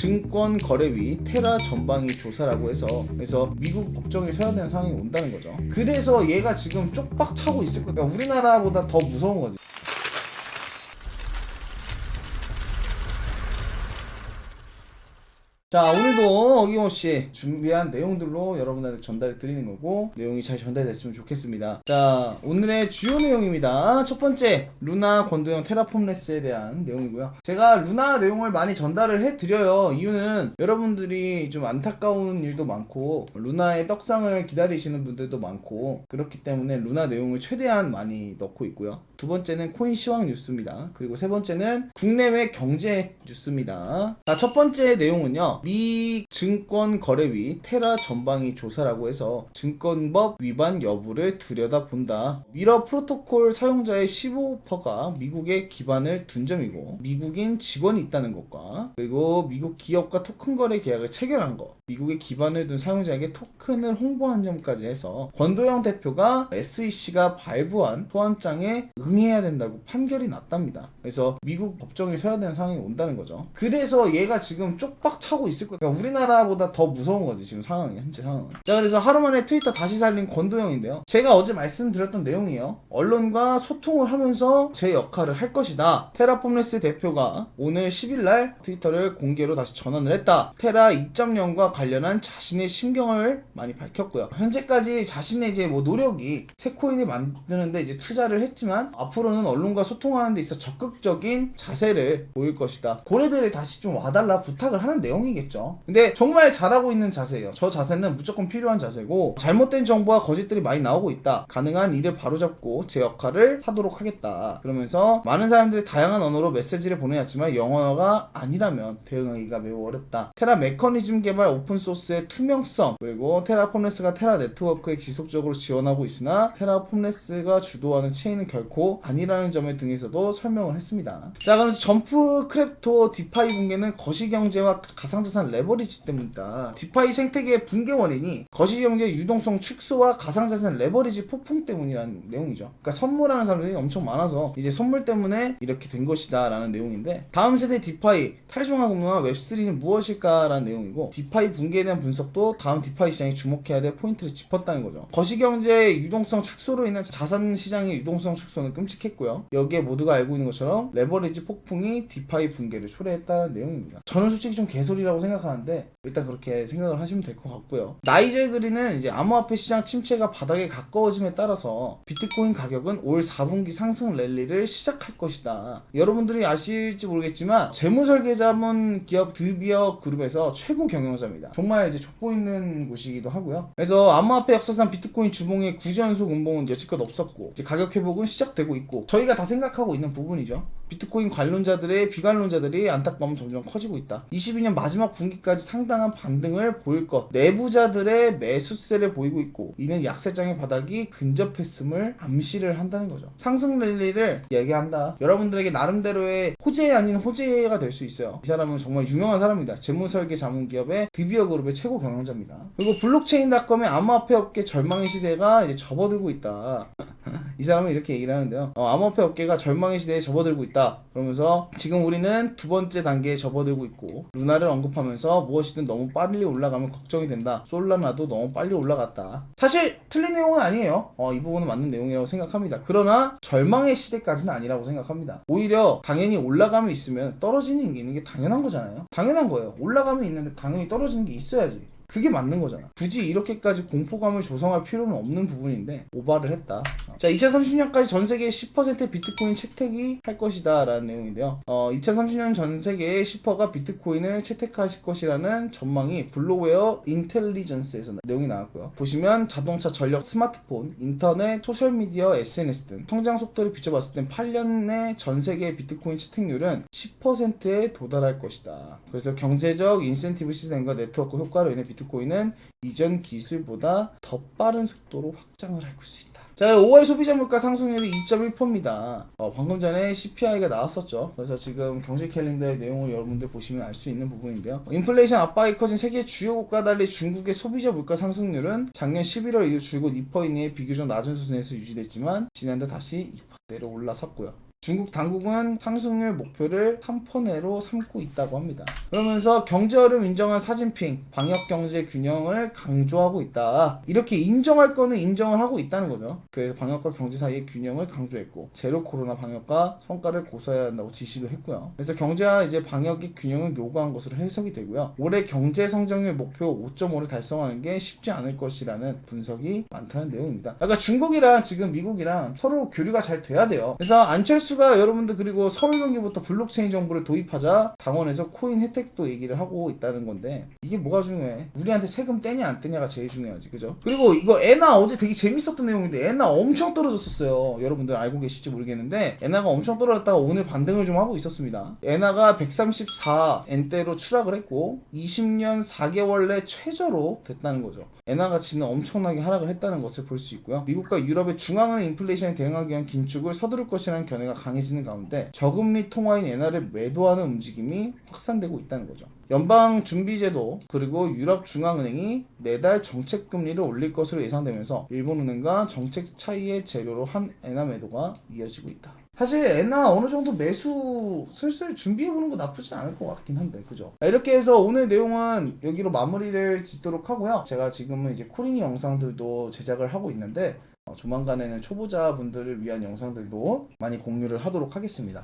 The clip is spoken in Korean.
증권거래위 테라 전방위 조사라고 해서 미국 법정에 서야 되는 상황이 온다는 거죠. 그래서 얘가 지금 쪽박 차고 있을 거야. 그러니까 우리나라보다 더 무서운 거지. 자, 오늘도 어김없이 준비한 내용들로 여러분한테 전달해 드리는 거고, 내용이 잘 전달됐으면 좋겠습니다. 자, 오늘의 주요 내용입니다. 첫 번째, 루나 권도형 테라폼레스에 대한 내용이고요. 제가 루나 내용을 많이 전달을 해 드려요. 이유는 여러분들이 좀 안타까운 일도 많고 루나의 떡상을 기다리시는 분들도 많고, 그렇기 때문에 루나 내용을 최대한 많이 넣고 있고요. 두 번째는 코인 시황 뉴스입니다. 그리고 세 번째는 국내외 경제 뉴스입니다. 자, 첫 번째 내용은요, 미 증권거래위 테라 전방위 조사라고 해서 증권법 위반 여부를 들여다본다. 미러 프로토콜 사용자의 15%가 미국에 기반을 둔 점이고, 미국인 직원이 있다는 것과, 그리고 미국 기업과 토큰 거래 계약을 체결한 것, 미국에 기반을 둔 사용자에게 토큰을 홍보한 점까지 해서 권도형 대표가 SEC가 발부한 소환장에 응해야 된다고 판결이 났답니다. 그래서 미국 법정에 서야 되는 상황이 온다는 거죠. 그래서 얘가 지금 쪽박 차고 있을 거예요. 그러니까 우리나라보다 더 무서운 거지, 지금 상황이, 현재 상황은. 자, 그래서 하루 만에 트위터 다시 살린 권도형인데요. 제가 어제 말씀드렸던 내용이에요. 언론과 소통을 하면서 제 역할을 할 것이다. 테라폼레스 대표가 오늘 10일날 트위터를 공개로 다시 전환을 했다. 테라 2.0과 관련한 자신의 심경을 많이 밝혔고요. 현재까지 자신의 이제 노력이 새 코인을 만드는데 이제 투자를 했지만, 앞으로는 언론과 소통하는 데 있어 적극적인 자세를 보일 것이다. 고래들이 다시 좀 와달라 부탁을 하는 내용이겠죠. 근데 정말 잘하고 있는 자세예요. 저 자세는 무조건 필요한 자세고, 잘못된 정보와 거짓들이 많이 나오고 있다. 가능한 이를 바로잡고 제 역할을 하도록 하겠다. 그러면서 많은 사람들이 다양한 언어로 메시지를 보내왔지만 영어가 아니라면 대응하기가 매우 어렵다. 테라 메커니즘 개발 오픈소스의 투명성, 그리고 테라폼레스가 테라 네트워크에 지속적으로 지원하고 있으나 테라폼레스가 주도하는 체인은 결코 아니라는 점에 등에서도 설명을 했습니다. 자, 그러면서 점프 크랩토 디파이 붕괴는 거시경제와 가상자산 레버리지 때문이다. 디파이 생태계의 붕괴 원인이 거시경제 유동성 축소와 가상자산 레버리지 폭풍 때문이라는 내용이죠. 그러니까 선물하는 사람들이 엄청 많아서 이제 선물 때문에 이렇게 된 것이다 라는 내용인데, 다음 세대 디파이 탈중화금융화 웹3는 무엇일까 라는 내용이고, 디파이 붕괴에 대한 분석도 다음 디파이 시장에 주목해야 될 포인트를 짚었다는 거죠. 거시경제 유동성 축소로 인한 자산 시장의 유동성 축소는 끔찍했고요. 여기에 모두가 알고 있는 것처럼 레버리지 폭풍이 디파이 붕괴를 초래했다는 내용입니다. 저는 솔직히 좀 개소리라고 생각하는데 일단 그렇게 생각을 하시면 될 것 같고요. 나이젤 그린은 이제 암호화폐 시장 침체가 바닥에 가까워짐에 따라서 비트코인 가격은 올 4분기 상승 랠리를 시작할 것이다. 여러분들이 아실지 모르겠지만 재무설계자문 기업 드비어 그룹에서 최고 경영자입니다. 정말 이제 족보 있는 곳이기도 하고요. 그래서 암호화폐 역사상 비트코인 주봉의 9연속 운봉은 여지껏 없었고, 이제 가격 회복은 시작되고 있고, 저희가 다 생각하고 있는 부분이죠. 비트코인 관론자들의 비관론자들이 안타까움은 점점 커지고 있다. 22년 마지막 분기까지 상당한 반등을 보일 것, 내부자들의 매수세를 보이고 있고, 이는 약세장의 바닥이 근접했음을 암시를 한다는 거죠. 상승 랠리를 얘기한다. 여러분들에게 나름대로의 호재 아닌 호재가 될 수 있어요. 이 사람은 정말 유명한 사람입니다. 재무설계 자문기업의 드비어 그룹의 최고 경영자입니다. 그리고 블록체인닷컴의 암호화폐 업계 절망의 시대가 이제 접어들고 있다. 이 사람은 이렇게 얘기를 하는데요. 암호화폐 업계가 절망의 시대에 접어들고 있다. 그러면서 지금 우리는 두 번째 단계에 접어들고 있고, 루나를 언급하면서 무엇이든 너무 빨리 올라가면 걱정이 된다. 솔라나도 너무 빨리 올라갔다. 사실 틀린 내용은 아니에요. 이 부분은 맞는 내용이라고 생각합니다. 그러나 절망의 시대까지는 아니라고 생각합니다. 오히려 당연히 올라감이 있으면 떨어지는 게 있는 게 당연한 거잖아요. 당연한 거예요. 올라감이 있는데 당연히 떨어지는 게 있어야지. 그게 맞는 거잖아. 굳이 이렇게까지 공포감을 조성할 필요는 없는 부분인데 오바를 했다. 자, 2030년까지 전 세계 10%의 비트코인 채택이 할 것이다 라는 내용인데요. 2030년 전 세계의 10%가 비트코인을 채택하실 것이라는 전망이 블루웨어 인텔리전스에서 내용이 나왔고요. 보시면 자동차, 전력, 스마트폰, 인터넷, 소셜미디어, SNS 등 성장 속도를 비춰봤을 땐 8년 내 전 세계의 비트코인 채택률은 10%에 도달할 것이다. 그래서 경제적 인센티브 시스템과 네트워크 효과로 인해 비트코인은 이전 기술보다 더 빠른 속도로 확장을 할 수 있다. 자, 5월 소비자 물가 상승률이 2.1%입니다. 방금 전에 CPI가 나왔었죠. 그래서 지금 경제 캘린더의 내용을 여러분들 보시면 알 수 있는 부분인데요. 인플레이션 압박이 커진 세계 주요 국가와 달리 중국의 소비자 물가 상승률은 작년 11월 이후 줄곧 2%에 비교적 낮은 수준에서 유지됐지만 지난달 다시 2%대로 올라섰고요. 중국 당국은 상승률 목표를 3% 내로 삼고 있다고 합니다. 그러면서 경제 어려움 인정한 사진핑, 방역 경제 균형을 강조하고 있다. 이렇게 인정할 거는 인정을 하고 있다는 거죠. 그 방역과 경제 사이의 균형을 강조했고 제로 코로나 방역과 성과를 고수해야 한다고 지시도 했고요. 그래서 경제와 이제 방역의 균형을 요구한 것으로 해석이 되고요. 올해 경제 성장률 목표 5.5를 달성하는 게 쉽지 않을 것이라는 분석이 많다는 내용입니다. 그러니까 중국이랑 지금 미국이랑 서로 교류가 잘 돼야 돼요. 그래서 안철수가 여러분들 그리고 서울 경기부터 블록체인 정부를 도입하자 당원에서 코인 혜택도 얘기를 하고 있다는 건데 이게 뭐가 중요해? 우리한테 세금 떼냐 안 떼냐가 제일 중요하지, 그죠? 그리고 이거 엔화 어제 되게 재밌었던 내용인데 엔화 엄청 떨어졌었어요. 여러분들 알고 계실지 모르겠는데 엔화가 엄청 떨어졌다가 오늘 반등을 좀 하고 있었습니다. 엔화가 134엔대로 추락을 했고 20년 4개월 내 최저로 됐다는 거죠. 엔화 가치는 엄청나게 하락을 했다는 것을 볼 수 있고요. 미국과 유럽의 중앙은행 인플레이션에 대응하기 위한 긴축을 서두를 것이라는 견해가 강해지는 가운데 저금리 통화인 엔화를 매도하는 움직임이 확산되고 있다는 거죠. 연방준비제도 그리고 유럽중앙은행이 매달 정책금리를 올릴 것으로 예상되면서 일본은행과 정책 차이의 재료로 한 엔화 매도가 이어지고 있다. 사실 엔화 어느 정도 매수 슬슬 준비해보는 거 나쁘지 않을 것 같긴 한데, 그죠? 이렇게 해서 오늘 내용은 여기로 마무리를 짓도록 하고요. 제가 지금은 이제 코링이 영상들도 제작을 하고 있는데 조만간에는 초보자분들을 위한 영상들도 많이 공유를 하도록 하겠습니다.